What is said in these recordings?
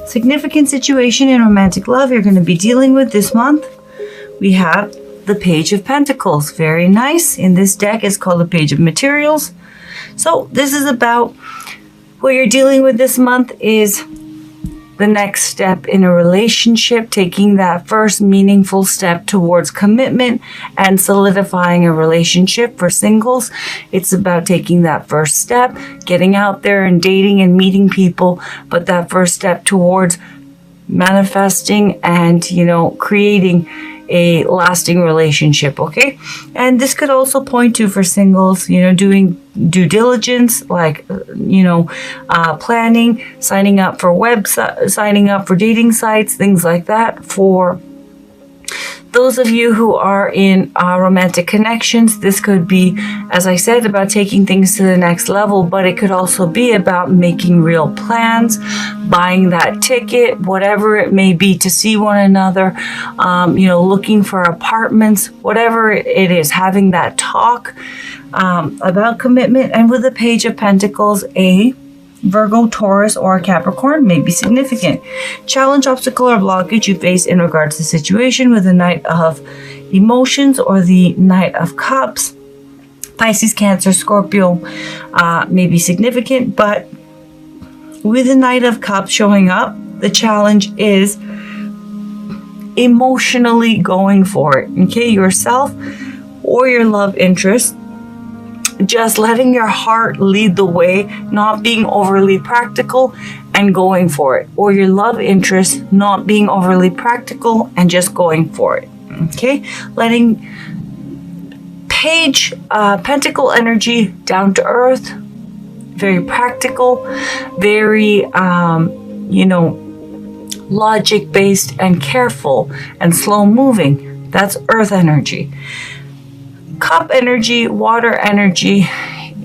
Significant situation in romantic love you're going to be dealing with this month. We have the Page of Pentacles. Very nice. In this deck, it's called the Page of Materials. So this is about what you're dealing with this month is the next step in a relationship, taking that first meaningful step towards commitment and solidifying a relationship. For singles, it's about taking that first step, getting out there and dating and meeting people, but that first step towards manifesting and, creating a lasting relationship, okay? And this could also point to, for singles, doing due diligence, like, planning, signing up for websites, signing up for dating sites, things like that. For those of you who are in romantic connections, this could be, as I said, about taking things to the next level, but it could also be about making real plans, buying that ticket, whatever it may be, to see one another, looking for apartments, whatever it is, having that talk about commitment. And with the Page of Pentacles, a Virgo, Taurus, or Capricorn may be significant. Challenge, obstacle, or blockage you face in regards to the situation with the Knight of Emotions or the Knight of Cups. Pisces, Cancer, Scorpio may be significant, but with the Knight of Cups showing up, the challenge is emotionally going for it, okay? Yourself or your love interest. Just letting your heart lead the way, not being overly practical and going for it. Or your love interest, not being overly practical and just going for it. Okay? Letting Page, Pentacle energy, down to earth, very practical, very, logic-based and careful and slow moving. That's earth energy. Cup energy, water energy,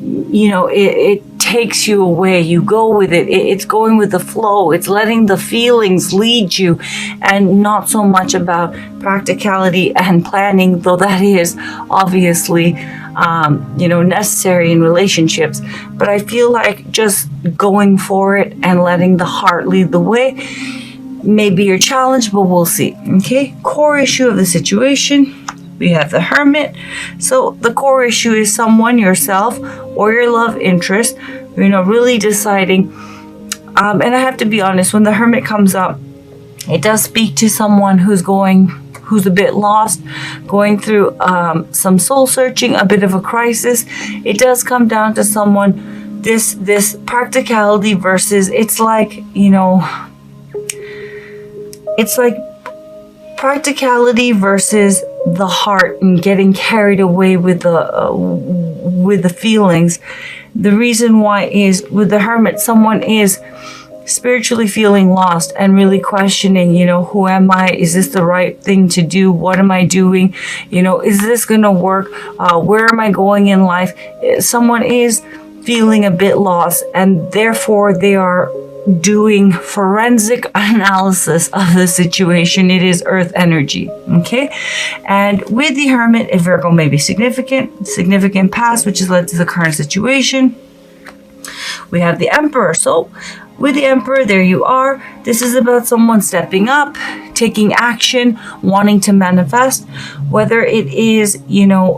it takes you away. You go with it. It's going with the flow. It's letting the feelings lead you, and not so much about practicality and planning, though that is obviously, necessary in relationships. But I feel like just going for it and letting the heart lead the way may be your challenge, but we'll see. Okay, core issue of the situation. We have the Hermit. So the core issue is someone, yourself, or your love interest, really deciding. And I have to be honest, when the Hermit comes up, it does speak to someone who's a bit lost, going through some soul searching, a bit of a crisis. It does come down to someone, this practicality versus, it's like practicality versus the heart and getting carried away with the feelings. The reason why is with the Hermit, someone is spiritually feeling lost and really questioning, who am I? Is this the right thing to do? What am I doing? Is this going to work? Where am I going in life? Someone is feeling a bit lost, and therefore they are doing forensic analysis of the situation. It is earth energy, okay? And with the Hermit, a Virgo may be significant past, which has led to the current situation. We have the Emperor. So with the Emperor, there you are. This is about someone stepping up, taking action, wanting to manifest, whether it is,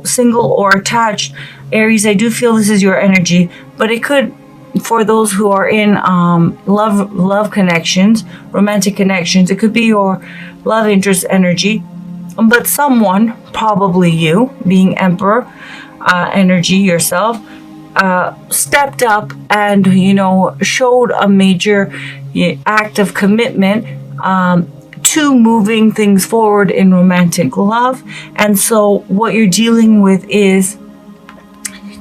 single or attached. Aries, I do feel this is your energy, but it could, for those who are in love connections, romantic connections, it could be your love interest energy, but someone, probably you, being Emperor energy yourself, stepped up and, showed a major act of commitment to moving things forward in romantic love. And so what you're dealing with is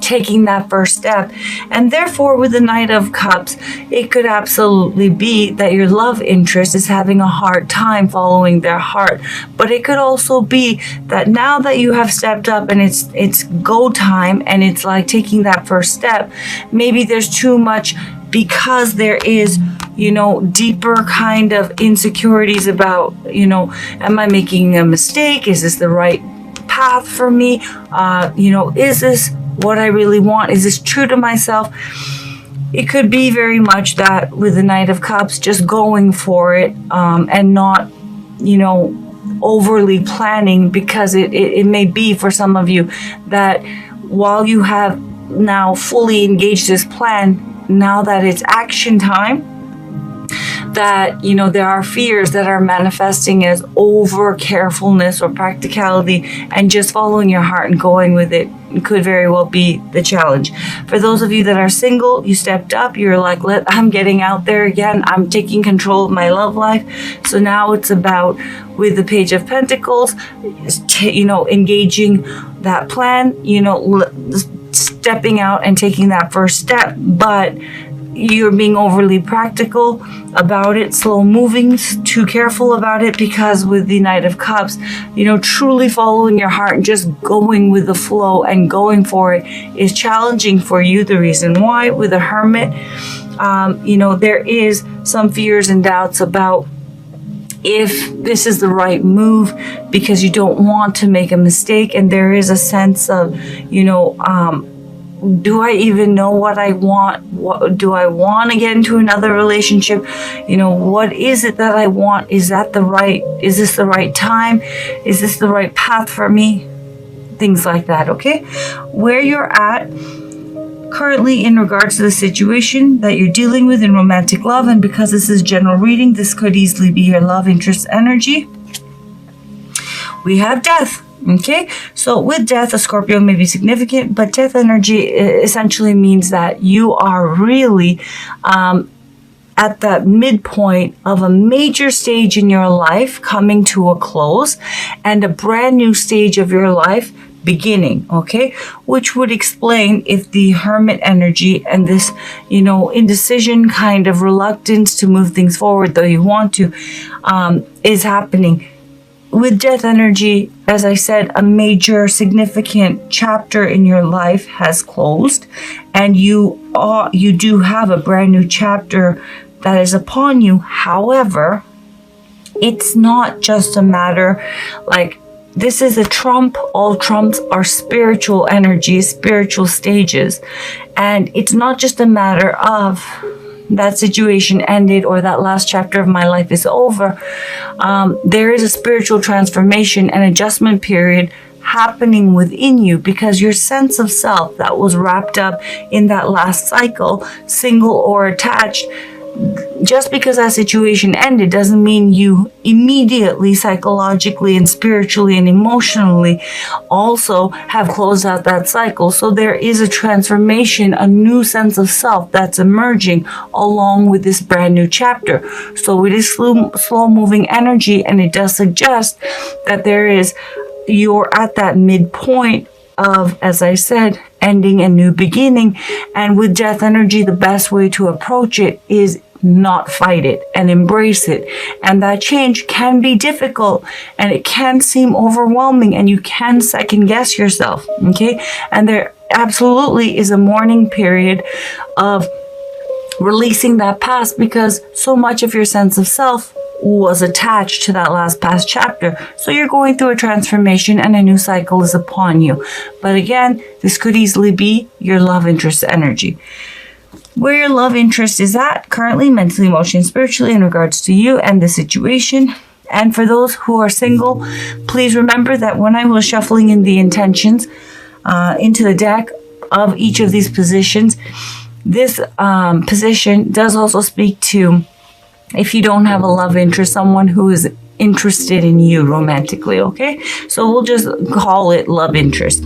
taking that first step. And therefore, with the Knight of Cups, it could absolutely be that your love interest is having a hard time following their heart. But it could also be that now that you have stepped up and it's go time, and it's like taking that first step, maybe there's too much because there is, deeper kind of insecurities about, am I making a mistake? Is this the right path for me? Is this what I really want? Is this true to myself? it could be very much that with the Knight of Cups, just going for it, and not, overly planning, because it may be for some of you that while you have now fully engaged this plan, now that it's action time, that, there are fears that are manifesting as over carefulness or practicality, and just following your heart and going with it could very well be the challenge. For those of you that are single, you stepped up. You're like, I'm getting out there again. I'm taking control of my love life. So now it's about, with the Page of Pentacles, engaging that plan, stepping out and taking that first step. But you're being overly practical about it, slow moving, too careful about it, because with the Knight of Cups, truly following your heart and just going with the flow and going for it is challenging for you. The reason why, with the Hermit, there is some fears and doubts about if this is the right move, because you don't want to make a mistake, and there is a sense of, do I even know what I want? What do I want to get into another relationship? What is it that I want? Is this the right time? Is this the right path for me? Things like that, okay? Where you're at currently in regards to the situation that you're dealing with in romantic love, and because this is general reading, this could easily be your love interest energy. We have Death. Okay, so with Death, a Scorpio may be significant, but Death energy essentially means that you are really at the midpoint of a major stage in your life coming to a close, and a brand new stage of your life beginning, okay? Which would explain if the Hermit energy and this, indecision, kind of reluctance to move things forward, though you want to, is happening. With Death energy, as I said, a major significant chapter in your life has closed, and you do have a brand new chapter that is upon you. However, it's not just a matter like, this is a trump. All trumps are spiritual energies, spiritual stages, and it's not just a matter of that situation ended or that last chapter of my life is over. There is a spiritual transformation and adjustment period happening within you, because your sense of self that was wrapped up in that last cycle, single or attached, just because that situation ended doesn't mean you immediately psychologically and spiritually and emotionally also have closed out that cycle. So there is a transformation, a new sense of self that's emerging along with this brand new chapter. So it is slow moving energy, and it does suggest that you're at that midpoint of, as I said, ending and new beginning. And with Death energy, the best way to approach it is not fight it and embrace it. And that change can be difficult, and it can seem overwhelming, and you can second guess yourself, okay? And there absolutely is a mourning period of releasing that past, because so much of your sense of self was attached to that last past chapter. So you're going through a transformation, and a new cycle is upon you. But again, this could easily be your love interest energy. Where your love interest is at currently, mentally, emotionally, spiritually, in regards to you and the situation. And for those who are single, please remember that when I was shuffling in the intentions into the deck of each of these positions, this position does also speak to, if you don't have a love interest, someone who is interested in you romantically, okay? So we'll just call it love interest.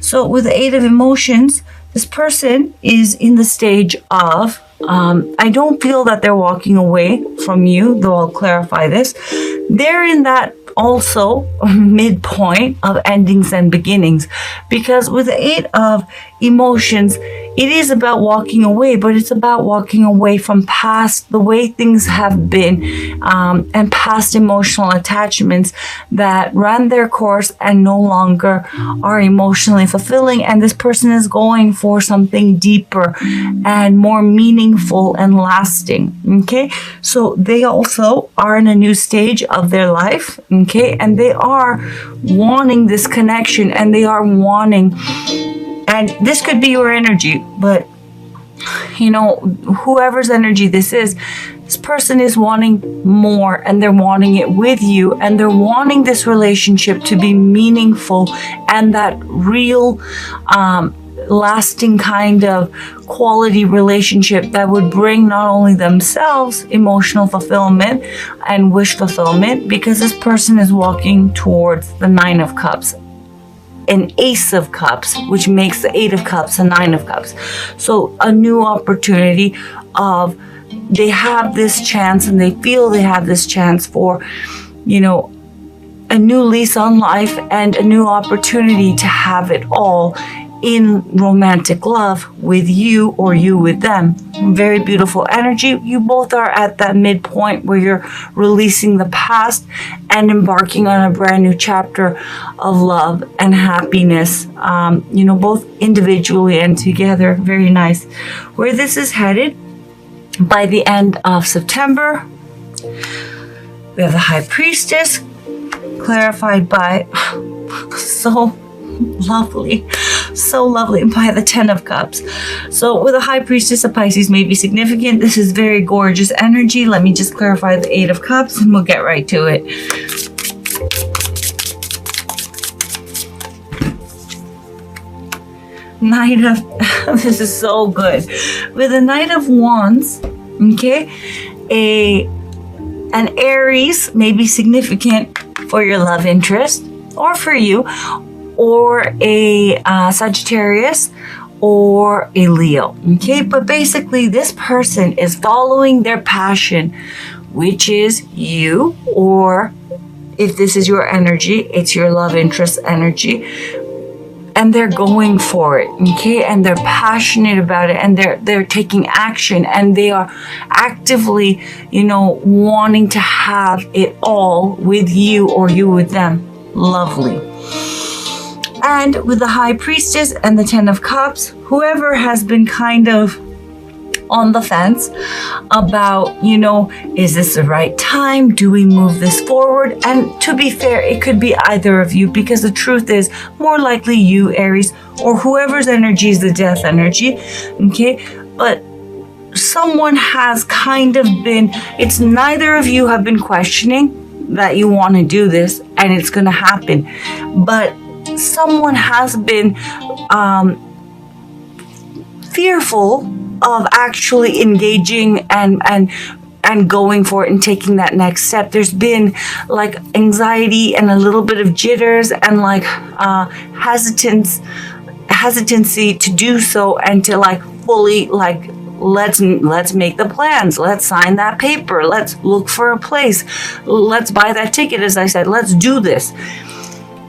So with the Eight of Emotions, this person is in the stage of, I don't feel that they're walking away from you, though I'll clarify this. They're in that also midpoint of endings and beginnings, because with the Eight of Emotions, it is about walking away, but it's about walking away from past, the way things have been, and past emotional attachments that ran their course and no longer are emotionally fulfilling. And this person is going for something deeper and more meaningful and lasting. Okay, so they also are in a new stage of their life. Okay, and they are wanting this connection, and they are wanting, and this could be your energy, but you know, whoever's energy this person is wanting more, and they're wanting it with you, and they're wanting this relationship to be meaningful and that real, lasting kind of quality relationship that would bring not only themselves emotional fulfillment and wish fulfillment, because this person is walking towards the Nine of Cups, an Ace of Cups, which makes the Eight of Cups a Nine of Cups. So a new opportunity of, they have this chance, and they feel they have this chance for, you know, a new lease on life and a new opportunity to have it all in romantic love with you, or you with them. Very beautiful energy. You both are at that midpoint where you're releasing the past and embarking on a brand new chapter of love and happiness, you know, both individually and together. Very nice. Where this is headed by the end of September, we have the High Priestess, clarified by so lovely by the Ten of Cups. So with a High Priestess, a Pisces may be significant. This is very gorgeous energy. Let me just clarify the Eight of Cups and we'll get right to it. Knight of this is so good. With the Knight of Wands, okay, an Aries may be significant for your love interest or for you, or a Sagittarius or a Leo, okay? But basically this person is following their passion, which is you, or if this is your energy, it's your love interest energy, and they're going for it, okay? And they're passionate about it, and they're taking action, and they are actively, you know, wanting to have it all with you, or you with them. Lovely. And with the High Priestess and the Ten of Cups, whoever has been kind of on the fence about, you know, is this the right time? Do we move this forward? And to be fair, it could be either of you, because the truth is more likely you, Aries, or whoever's energy is the death energy, okay? But someone has kind of been, it's neither of you have been questioning that you want to do this and it's going to happen, but someone has been fearful of actually engaging and going for it and taking that next step. There's been like anxiety and a little bit of jitters and like hesitancy to do so, and to like fully like, let's make the plans, let's sign that paper, let's look for a place, let's buy that ticket, as I said, let's do this.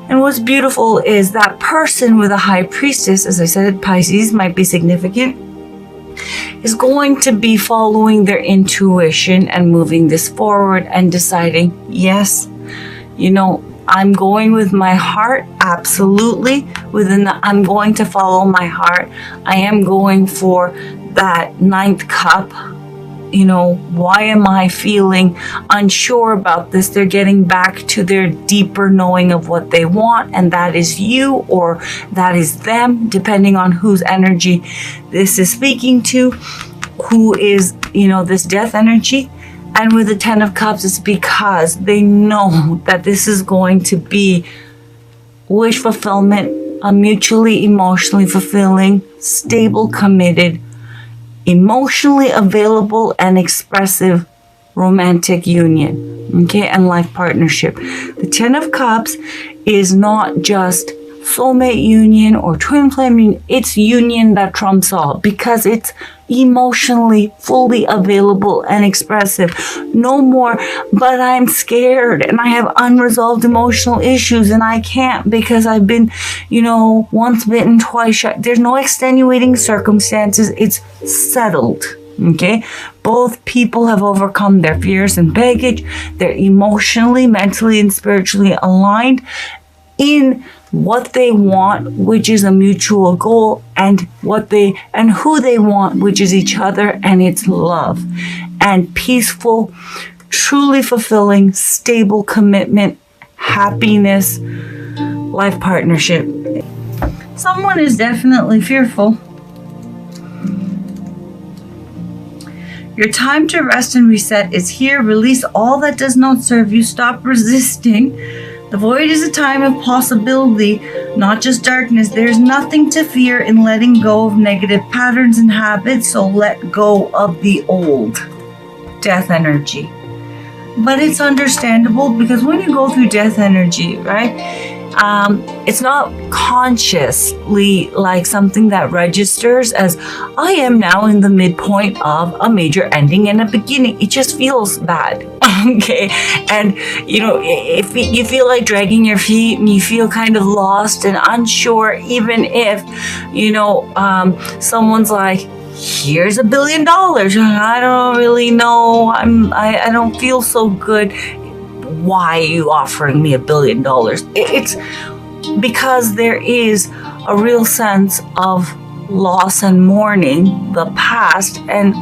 And what's beautiful is that person with a High Priestess, as I said, Pisces might be significant, is going to be following their intuition and moving this forward and deciding, yes, you know, I'm going with my heart, absolutely. I'm going to follow my heart. I am going for that Ninth Cup. You know, why am I feeling unsure about this? They're getting back to their deeper knowing of what they want, and that is you, or that is them, depending on whose energy this is speaking to, who is, you know, this death energy. And with the Ten of Cups, it's because they know that this is going to be wish fulfillment, a mutually emotionally fulfilling, stable, committed, emotionally available and expressive romantic union, okay, and life partnership. The Ten of Cups is not just soulmate union or twin flame union, it's union that trumps all, because it's emotionally fully available and expressive. No more, but I'm scared and I have unresolved emotional issues and I can't because I've been, you know, once bitten, twice shy. There's no extenuating circumstances. It's settled. Okay, both people have overcome their fears and baggage. They're emotionally, mentally, and spiritually aligned in what they want, which is a mutual goal, and who they want, which is each other, and it's love and peaceful, truly fulfilling, stable commitment, happiness, life partnership. Someone is definitely fearful Your time to rest and reset is here. Release all that does not serve you. Stop resisting. The void is a time of possibility, not just darkness. There's nothing to fear in letting go of negative patterns and habits, so let go of the old. Death energy. But it's understandable because when you go through death energy, right, it's not consciously like something that registers as I am now in the midpoint of a major ending and a beginning. It just feels bad. Okay. And, you know, if you feel like dragging your feet and you feel kind of lost and unsure, even if, you know, someone's like, here's $1 billion. I don't really know. I don't feel so good. Why are you offering me $1 billion? It's because there is a real sense of loss and mourning the past and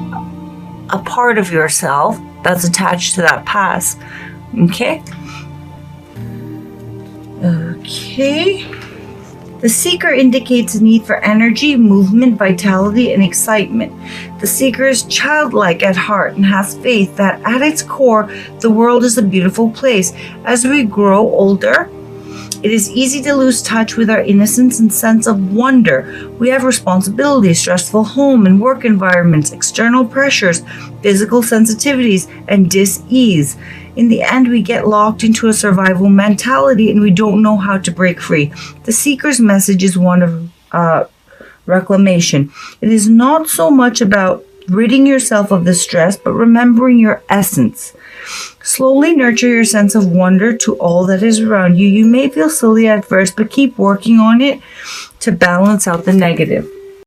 a part of yourself that's attached to that past. Okay? Okay. The seeker indicates a need for energy, movement, vitality, and excitement. The seeker is childlike at heart and has faith that at its core, the world is a beautiful place. As we grow older, it is easy to lose touch with our innocence and sense of wonder. We have responsibilities, stressful home and work environments, external pressures, physical sensitivities, and dis-ease. In the end, we get locked into a survival mentality and we don't know how to break free. The seeker's message is one of reclamation. It is not so much about ridding yourself of the stress, but remembering your essence. Slowly nurture your sense of wonder to all that is around you. You may feel silly at first, but keep working on it to balance out the negative.